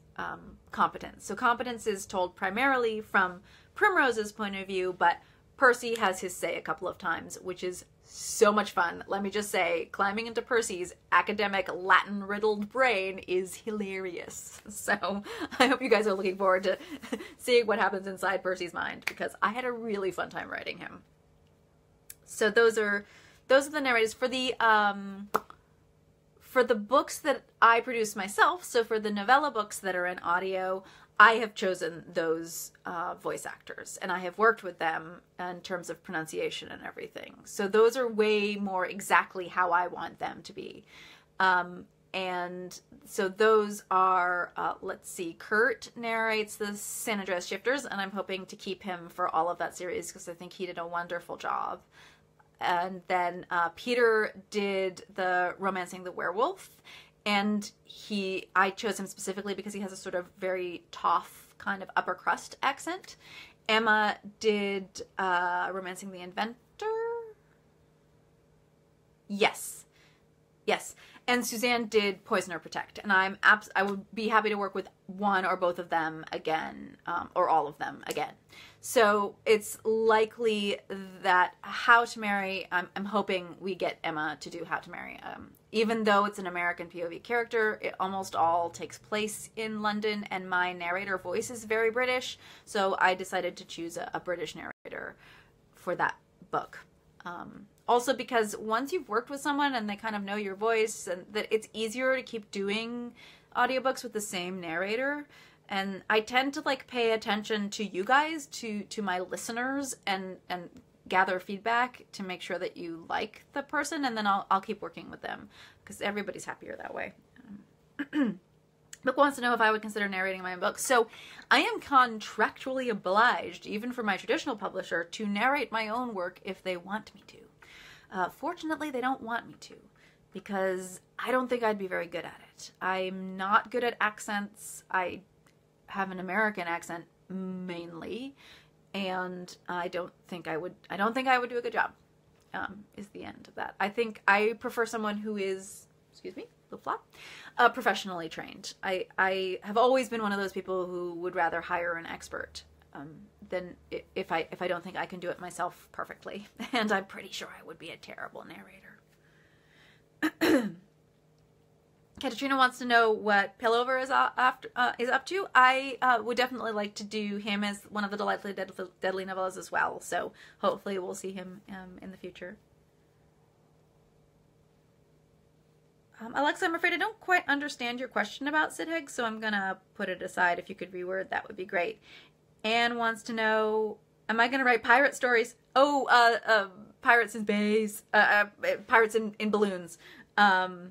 Competence. So Competence is told primarily from Primrose's point of view, but Percy has his say a couple of times, which is so much fun. Let me just say, climbing into Percy's academic Latin-riddled brain is hilarious. So I hope you guys are looking forward to seeing what happens inside Percy's mind, because I had a really fun time writing him. So those are the narrators for the books that I produce myself. So for the novella books that are in audio, I have chosen those voice actors, and I have worked with them in terms of pronunciation and everything. So those are way more exactly how I want them to be. And so those are, let's see, Kurt narrates the San Andreas Shifters, and I'm hoping to keep him for all of that series because I think he did a wonderful job. And then Peter did the Romancing the Werewolf, and I chose him specifically because he has a sort of very tough kind of upper crust accent. Emma did Romancing the Inventor. Yes. And Suzanne did Poison or Protect. And I would be happy to work with one or both of them again, or all of them again. So it's likely that How to Marry, I'm hoping we get Emma to do How to Marry. Even though it's an American POV character, it almost all takes place in London, and my narrator voice is very British. So I decided to choose a British narrator for that book. Also because once you've worked with someone and they kind of know your voice, and that it's easier to keep doing audiobooks with the same narrator. And I tend to like pay attention to you guys, to my listeners, and gather feedback to make sure that you like the person, and then I'll keep working with them because everybody's happier that way. Book wants to know if I would consider narrating my own book. So I am contractually obliged, even for my traditional publisher, to narrate my own work if they want me to. Fortunately, they don't want me to, because I don't think I'd be very good at it. I'm not good at accents. I have an American accent mainly, and I don't think I would do a good job, is the end of that. I think I prefer someone who is, excuse me, flip-flop, professionally trained. I have always been one of those people who would rather hire an expert than if I don't think I can do it myself perfectly. And I'm pretty sure I would be a terrible narrator. Katrina wants to know what Pillover is up to. I would definitely like to do him as one of the Delightfully Deadly novellas as well. So hopefully we'll see him in the future. Alexa, I'm afraid I don't quite understand your question about Sidheg, so I'm going to put it aside. If you could reword, that would be great. Anne wants to know, am I going to write pirate stories? Oh, pirates in bays, pirates in balloons. I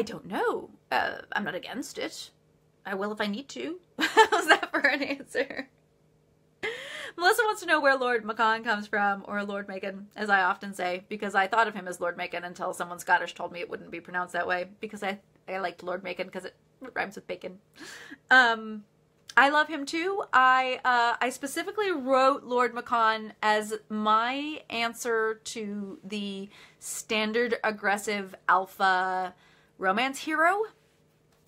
don't know. I'm not against it. I will if I need to. How's that for an answer? Melissa wants to know where Lord Macon comes from, or Lord Macon, as I often say, because I thought of him as Lord Macon until someone Scottish told me it wouldn't be pronounced that way, because I liked Lord Macon because it rhymes with bacon. I love him too. I specifically wrote Lord Macon as my answer to the standard aggressive alpha romance hero.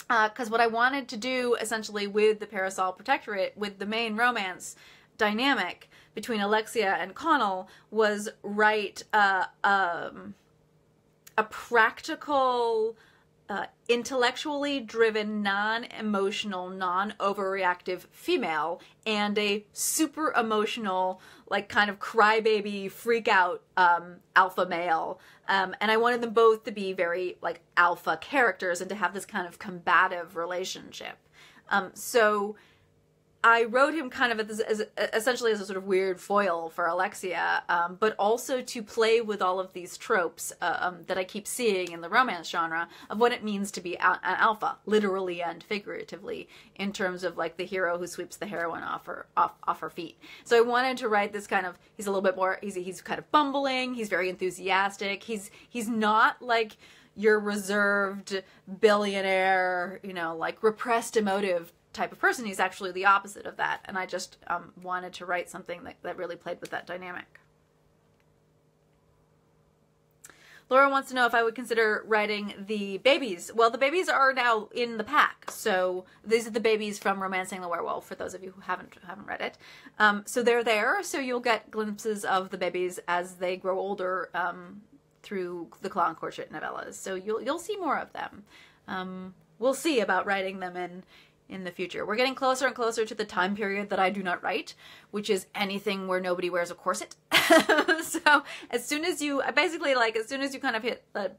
Because what I wanted to do essentially with the Parasol Protectorate, with the main romance dynamic between Alexia and Connell, was write a practical, intellectually driven, non-emotional, non-overreactive female, and a super emotional, like kind of crybaby, freak out alpha male. And I wanted them both to be very like alpha characters and to have this kind of combative relationship. So I wrote him kind of essentially as a sort of weird foil for Alexia, but also to play with all of these tropes that I keep seeing in the romance genre of what it means to be an alpha, literally and figuratively, in terms of like the hero who sweeps the heroine off her feet. So I wanted to write this kind of, he's a little bit more, he's kind of bumbling, he's very enthusiastic, he's not like your reserved billionaire, you know, like repressed emotive type of person. He's actually the opposite of that, and I just wanted to write something that really played with that dynamic. Laura wants to know if I would consider writing the babies. Well, the babies are now in the pack. So these are the babies from Romancing the Werewolf, for those of you who haven't read it. So they're there, so you'll get glimpses of the babies as they grow older through the Claw and Courtship novellas. So you'll see more of them. We'll see about writing them in the future. We're getting closer and closer to the time period that I do not write, which is anything where nobody wears a corset. So as soon as you, basically like as soon as you kind of hit the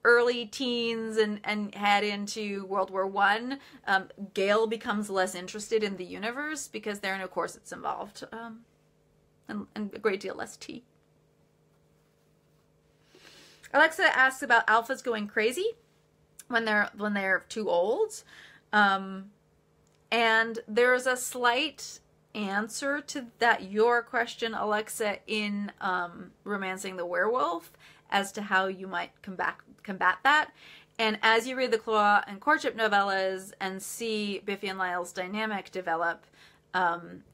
early teens and head into World War I, Gail becomes less interested in the universe because there are no corsets involved, and a great deal less tea. Alexa asks about alphas going crazy when they're too old. And there's a slight answer to your question, Alexa, in Romancing the Werewolf as to how you might combat that. And as you read the Claw and Courtship novellas and see Biffy and Lyle's dynamic develop,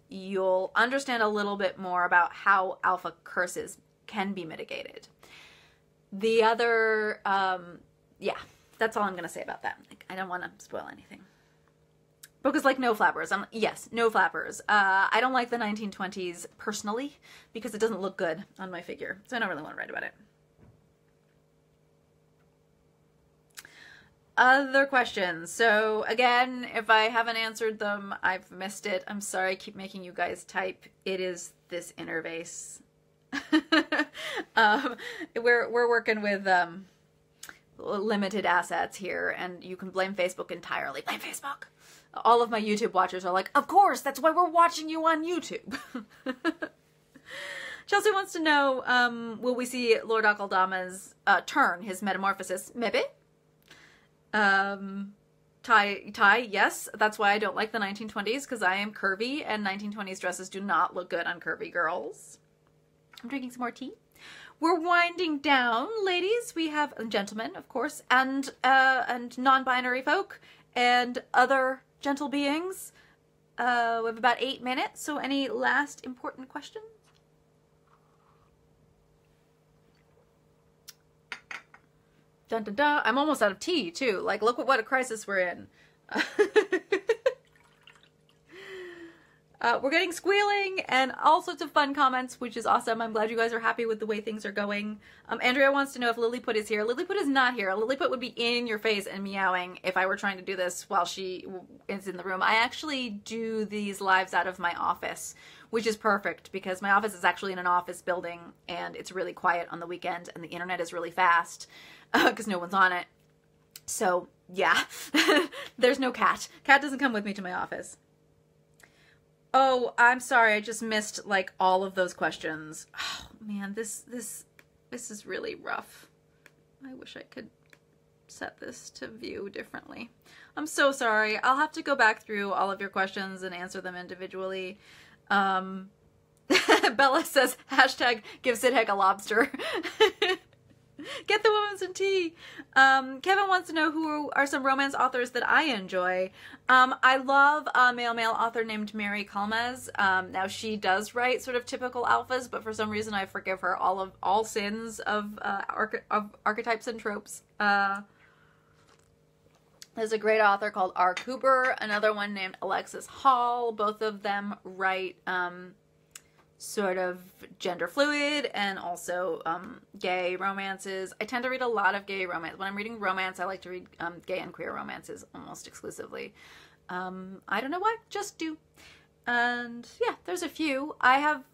you'll understand a little bit more about how alpha curses can be mitigated. The other, yeah, that's all I'm going to say about that. Like, I don't want to spoil anything. Because like no flappers. Yes, no flappers. I don't like the 1920s personally because it doesn't look good on my figure. So I don't really want to write about it. Other questions. So again, if I haven't answered them, I've missed it. I'm sorry I keep making you guys type. It is this interface. We're working with limited assets here, and you can blame Facebook entirely. Blame Facebook. All of my YouTube watchers are like, of course, that's why we're watching you on YouTube. Chelsea wants to know, will we see Lord Akaldama's turn, his metamorphosis? Maybe. Ty, yes. That's why I don't like the 1920s, because I am curvy, and 1920s dresses do not look good on curvy girls. I'm drinking some more tea. We're winding down, ladies. We have, and gentlemen, of course, and non-binary folk, and other gentle beings. We have about 8 minutes, so any last important questions? Dun dun dun. I'm almost out of tea, too. Like, look what a crisis we're in. We're getting squealing and all sorts of fun comments, which is awesome. I'm glad you guys are happy with the way things are going. Andrea wants to know if Lilliput is here. Lilliput is not here. Lilliput would be in your face and meowing if I were trying to do this while she is in the room. I actually do these lives out of my office, which is perfect because my office is actually in an office building and it's really quiet on the weekend and the internet is really fast because no one's on it. So yeah, there's no cat. Cat doesn't come with me to my office. Oh, I'm sorry. I just missed like all of those questions. Oh man, this is really rough. I wish I could set this to view differently. I'm so sorry. I'll have to go back through all of your questions and answer them individually. Bella says, hashtag give Sid Heck a lobster. Get the woman some tea. Kevin wants to know who are some romance authors that I enjoy. I love a male author named Mary Kalmaz. Now she does write sort of typical alphas, but for some reason I forgive her all sins of archetypes and tropes. There's a great author called R. Cooper, another one named Alexis Hall. Both of them write sort of gender fluid and also gay romances. I tend to read a lot of gay romance. When I'm reading romance, I like to read gay and queer romances almost exclusively. I don't know why, just do. And yeah, there's a few. I have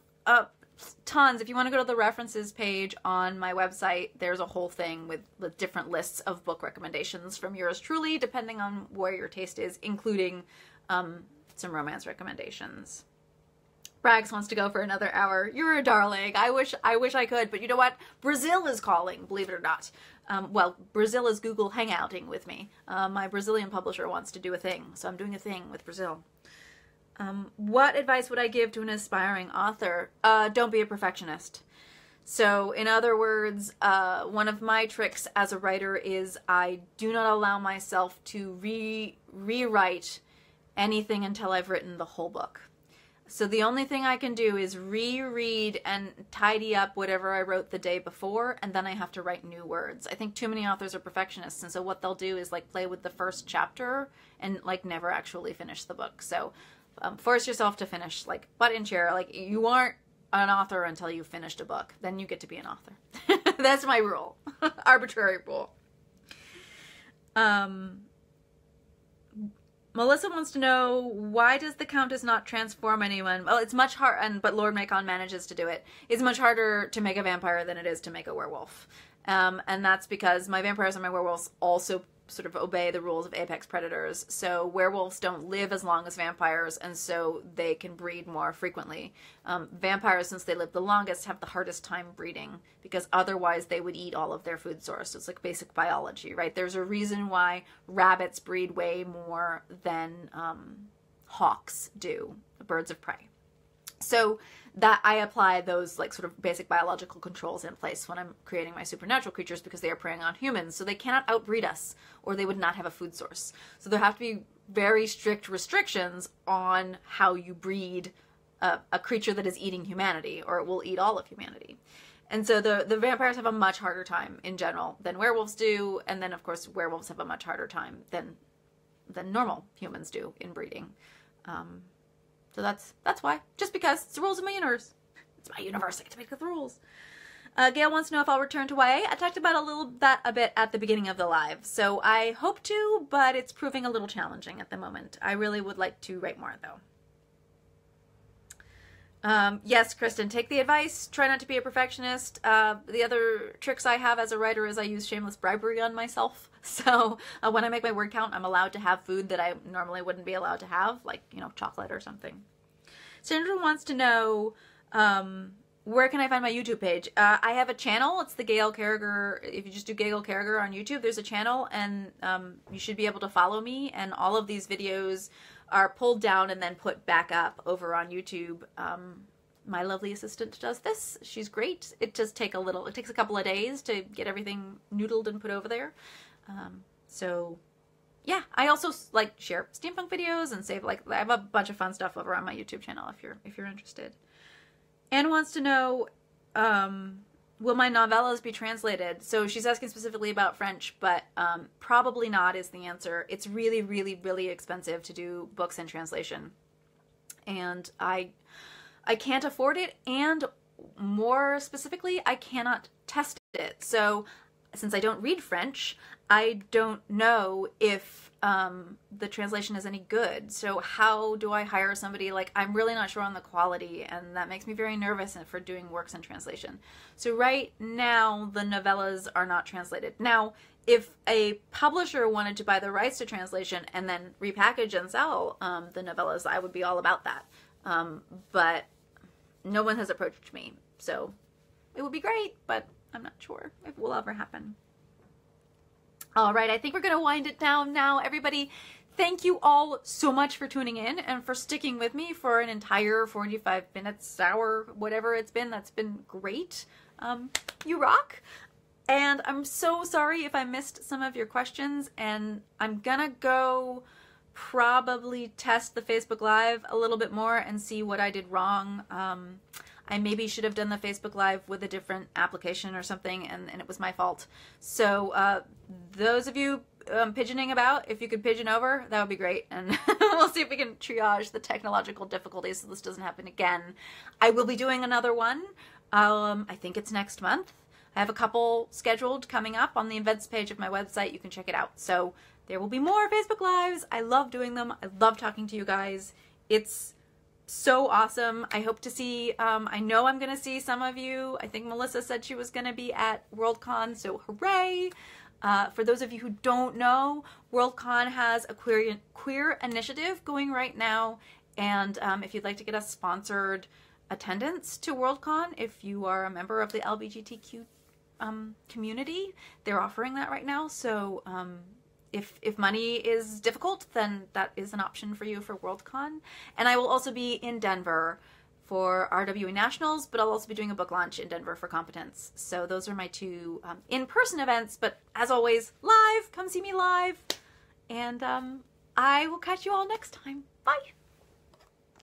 tons. If you want to go to the references page on my website, there's a whole thing with different lists of book recommendations from yours truly, depending on where your taste is, including some romance recommendations. Braggs wants to go for another hour. You're a darling. I wish I could, but you know what? Brazil is calling, believe it or not. Well, Brazil is Google hangouting with me. My Brazilian publisher wants to do a thing, so I'm doing a thing with Brazil. What advice would I give to an aspiring author? Don't be a perfectionist. So, in other words, one of my tricks as a writer is I do not allow myself to rewrite anything until I've written the whole book. So the only thing I can do is reread and tidy up whatever I wrote the day before, and then I have to write new words. I think too many authors are perfectionists, and so what they'll do is like play with the first chapter and like never actually finish the book. So force yourself to finish, like butt in chair. Like you aren't an author until you've finished a book. Then you get to be an author. That's my rule. Arbitrary rule. Melissa wants to know, why does the Countess not transform anyone? Well, it's much hard, but Lord Macon manages to do it. It's much harder to make a vampire than it is to make a werewolf. And that's because my vampires and my werewolves also sort of obey the rules of apex predators. So werewolves don't live as long as vampires, and so they can breed more frequently. Vampires, since they live the longest, have the hardest time breeding because otherwise they would eat all of their food source. It's like basic biology, right? There's a reason why rabbits breed way more than hawks do, birds of prey. So that I apply those like sort of basic biological controls in place when I'm creating my supernatural creatures, because they are preying on humans. So they cannot outbreed us, or they would not have a food source. So there have to be very strict restrictions on how you breed a creature that is eating humanity, or it will eat all of humanity. And so the vampires have a much harder time in general than werewolves do. And then of course werewolves have a much harder time than normal humans do in breeding. So that's why. Just because it's the rules of my universe. It's my universe. I get to make the rules. Gail wants to know if I'll return to YA. I talked about a bit at the beginning of the live. So I hope to, but it's proving a little challenging at the moment. I really would like to write more though. Yes, Kristen, take the advice. Try not to be a perfectionist. The other tricks I have as a writer is I use shameless bribery on myself. So when I make my word count, I'm allowed to have food that I normally wouldn't be allowed to have, like, you know, chocolate or something. Sandra wants to know, where can I find my YouTube page? I have a channel. It's the Gail Carriger. If you just do Gail Carriger on YouTube, there's a channel, and you should be able to follow me. And all of these videos are pulled down and then put back up over on YouTube. My lovely assistant does this. She's great. It takes a couple of days to get everything noodled and put over there. So yeah, I also like share steampunk videos and save, like, I have a bunch of fun stuff over on my YouTube channel if you're interested. Anne wants to know, will my novellas be translated? So she's asking specifically about French, but probably not is the answer. It's really, really, really expensive to do books in translation. And I can't afford it, and more specifically, I cannot test it. So since I don't read French, I don't know if the translation is any good. So how do I hire somebody? Like, I'm really not sure on the quality, and that makes me very nervous for doing works in translation. So right now, the novellas are not translated. Now, if a publisher wanted to buy the rights to translation and then repackage and sell the novellas, I would be all about that. But no one has approached me, so it would be great, but I'm not sure if it will ever happen. All right, I think we're going to wind it down now. Everybody, thank you all so much for tuning in and for sticking with me for an entire 45 minutes, hour, whatever it's been. That's been great. You rock. And I'm so sorry if I missed some of your questions, and I'm gonna go probably test the Facebook Live a little bit more and see what I did wrong. I maybe should have done the Facebook Live with a different application or something, and it was my fault. So those of you pigeoning about, if you could pigeon over, that would be great. And we'll see if we can triage the technological difficulties so this doesn't happen again. I will be doing another one. I think it's next month. I have a couple scheduled coming up on the events page of my website. You can check it out. So there will be more Facebook Lives. I love doing them. I love talking to you guys. It's so awesome. I hope to see, I know I'm going to see some of you. I think Melissa said she was going to be at Worldcon, so hooray. For those of you who don't know, Worldcon has a queer initiative going right now. And if you'd like to get a sponsored attendance to Worldcon, if you are a member of the LGBTQ community, they're offering that right now. So if money is difficult, then that is an option for you for Worldcon. And I will also be in Denver for RWE Nationals, but I'll also be doing a book launch in Denver for Competence. So those are my two in-person events, but as always, live. Come see me live. And I will catch you all next time. Bye.